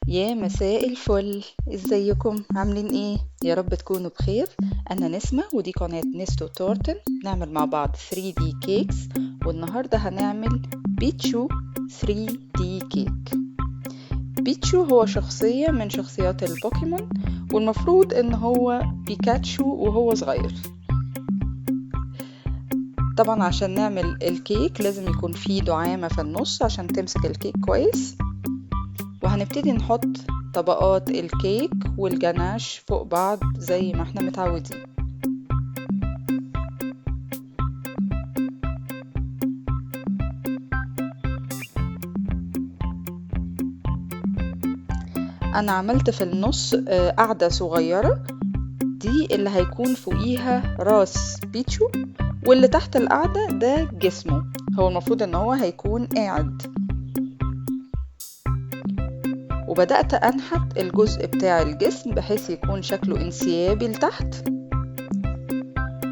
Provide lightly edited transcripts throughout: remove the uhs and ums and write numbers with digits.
يا مساء الفل، ازيكم عاملين ايه؟ يا رب تكونوا بخير. انا نسمة ودي قناة نستو تورتن. نعمل مع بعض 3D كيكس، والنهاردة هنعمل بيتشو 3D كيك. بيتشو هو شخصية من شخصيات البوكيمون، والمفروض ان هو بيكاتشو وهو صغير. طبعا عشان نعمل الكيك لازم يكون فيه دعامة في النص عشان تمسك الكيك كويس. وهنبتدي نحط طبقات الكيك والجناش فوق بعض زي ما احنا متعودين. انا عملت في النص قاعدة صغيرة، دي اللي هيكون فوقيها راس بيتشو، واللي تحت القاعدة ده جسمه. هو المفروض ان هو هيكون قاعد. وبدأت أنحت الجزء بتاع الجسم بحيث يكون شكله انسيابي لتحت.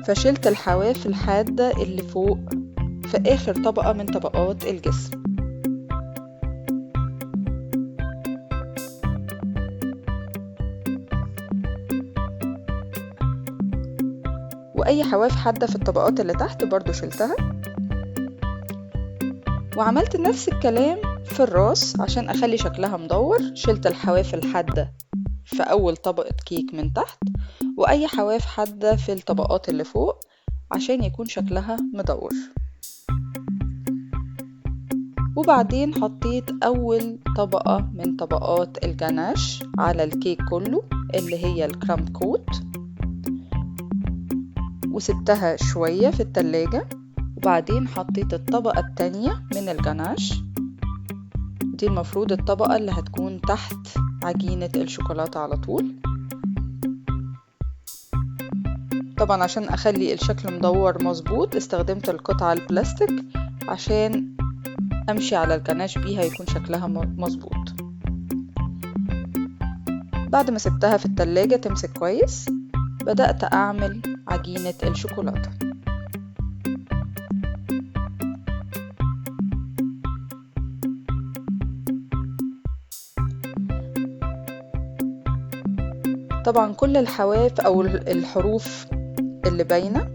فشلت الحواف الحادة اللي فوق في آخر طبقة من طبقات الجسم. وأي حواف حادة في الطبقات اللي تحت برضو شلتها. وعملت نفس الكلام في الراس عشان أخلي شكلها مدور. شلت الحواف الحادة في أول طبقة كيك من تحت، وأي حواف حادة في الطبقات اللي فوق عشان يكون شكلها مدور. وبعدين حطيت أول طبقة من طبقات الجناش على الكيك كله اللي هي الكرامب كوت، وسبتها شوية في التلاجة. وبعدين حطيت الطبقة التانية من الجناش، دي المفروض الطبقة اللي هتكون تحت عجينة الشوكولاتة على طول. طبعا عشان أخلي الشكل مدور مظبوط استخدمت القطعة البلاستيك عشان أمشي على الجناش بيها يكون شكلها مظبوط. بعد ما سبتها في التلاجة تمسك كويس بدأت أعمل عجينة الشوكولاتة. طبعا كل الحواف أو الحروف اللي باينة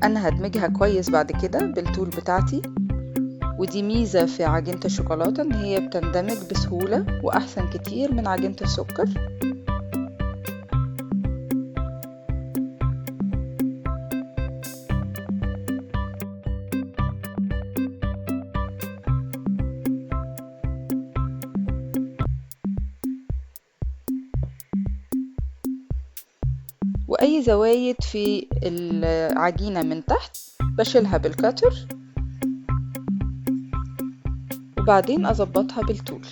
أنا هدمجها كويس بعد كده بالتول بتاعتي. ودي ميزة في عجينة الشوكولاتة إن هي بتندمج بسهولة وأحسن كتير من عجينة السكر. وأي زوايد في العجينة من تحت بشيلها بالكاتر، وبعدين أظبطها بالتول.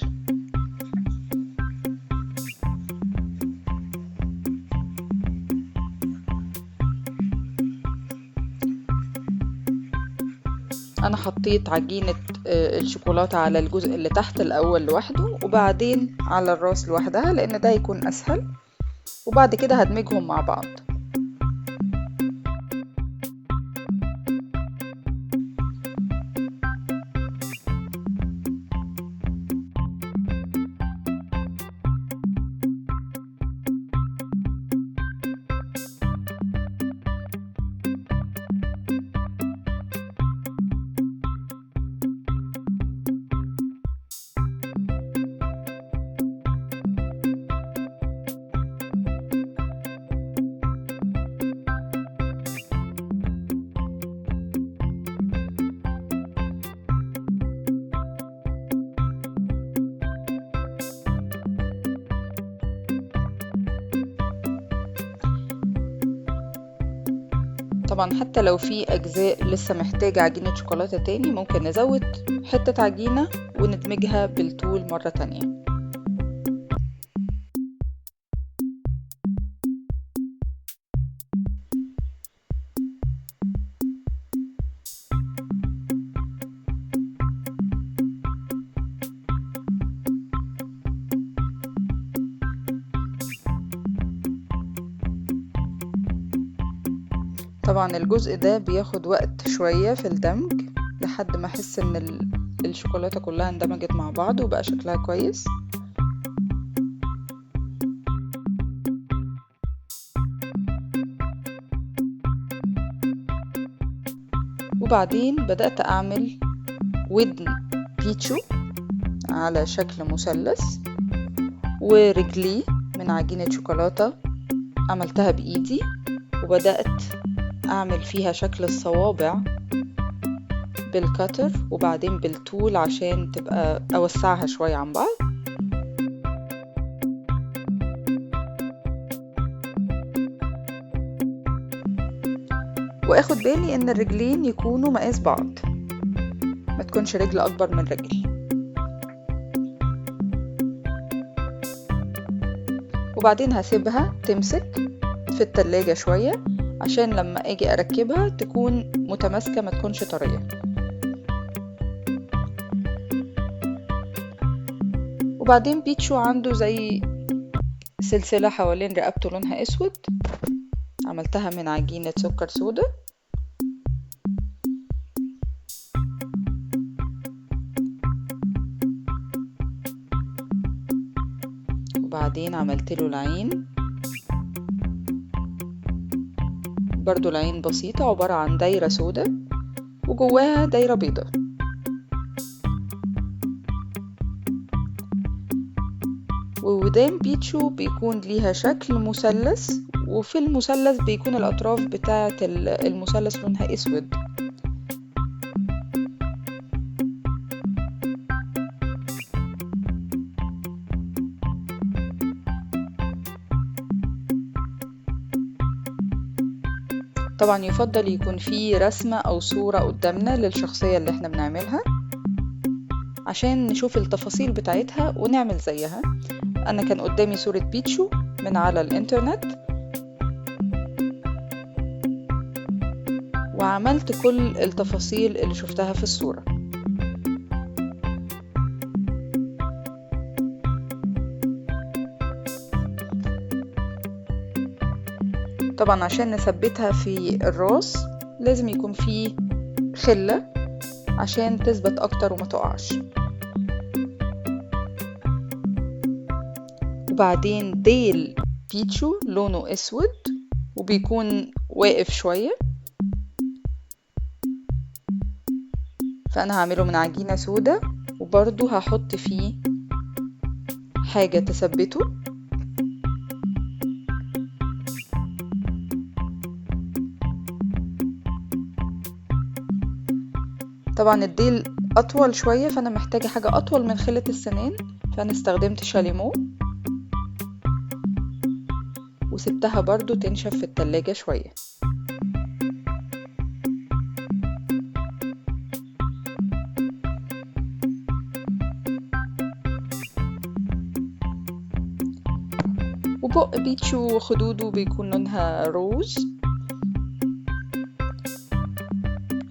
أنا حطيت عجينة الشوكولاتة على الجزء اللي تحت الأول لوحده، وبعدين على الراس لوحدها لأن ده يكون أسهل. وبعد كده هدمجهم مع بعض. طبعا حتى لو في أجزاء لسه محتاجة عجينة شوكولاتة تاني ممكن نزود حتة عجينة وندمجها بالتول مرة تانية. طبعا الجزء ده بياخد وقت شوية في الدمج لحد ما احس ان الشوكولاتة كلها اندمجت مع بعض وبقى شكلها كويس. وبعدين بدأت أعمل ودن بيتشو على شكل مثلث، ورجليه من عجينة شوكولاتة عملتها بإيدي، وبدأت أعمل فيها شكل الصوابع بالكتر وبعدين بالطول عشان تبقى أوسعها شوية عن بعض. واخد بالي ان الرجلين يكونوا مقاس بعض، ما تكونش رجل اكبر من رجل. وبعدين هسيبها تمسك في التلاجة شوية عشان لما اجي اركبها تكون متماسكة، ما تكونش طرية. وبعدين بيتشو عنده زي سلسلة حوالين رقبته لونها اسود، عملتها من عجينة سكر سودا. وبعدين عملت له العين، برضو العين بسيطة عبارة عن دايرة سودا وجواها دايرة بيضة. وودان بيتشو بيكون ليها شكل مثلث، وفي المثلث بيكون الأطراف بتاعة المثلث لونها أسود. طبعا يفضل يكون فيه رسمة أو صورة قدامنا للشخصية اللي احنا بنعملها عشان نشوف التفاصيل بتاعتها ونعمل زيها. أنا كان قدامي صورة بيتشو من على الإنترنت وعملت كل التفاصيل اللي شفتها في الصورة. طبعا عشان نثبتها في الراس لازم يكون فيه خلة عشان تثبت أكتر وما تقعش. وبعدين ديل بيتشو لونه أسود وبيكون واقف شوية، فأنا هعمله من عجينة سودا وبرضو هحط فيه حاجة تثبته. طبعا الديل أطول شوية فأنا محتاجة حاجة أطول من خلة السنان، فأنا استخدمت شاليمو وسبتها برضو تنشف في التلاجة شوية. وبق بيتشو خدوده بيكون لونها روز،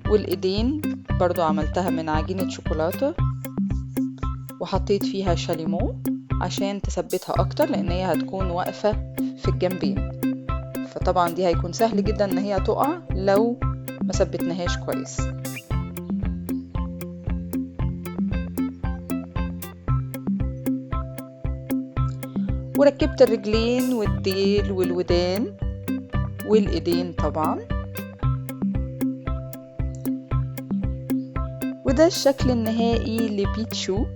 والإيدين برضو عملتها من عجينة شوكولاتة وحطيت فيها شاليمو عشان تثبتها أكتر لأن هي هتكون واقفة في الجنبين، فطبعا دي هيكون سهل جدا ان هي تقع لو ما ثبتناهاش كويس. وركبت الرجلين والديل والودان والايدين طبعا، وده الشكل النهائي لبيتشو.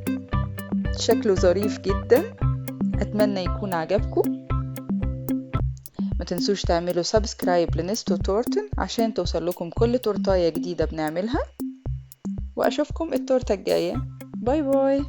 شكله ظريف جدا، اتمنى يكون عجبكم. ما تنسوش تعملوا سبسكرايب لنستو تورتن عشان توصل لكم كل تورتاية جديدة بنعملها، واشوفكم التورتة الجاية. باي باي.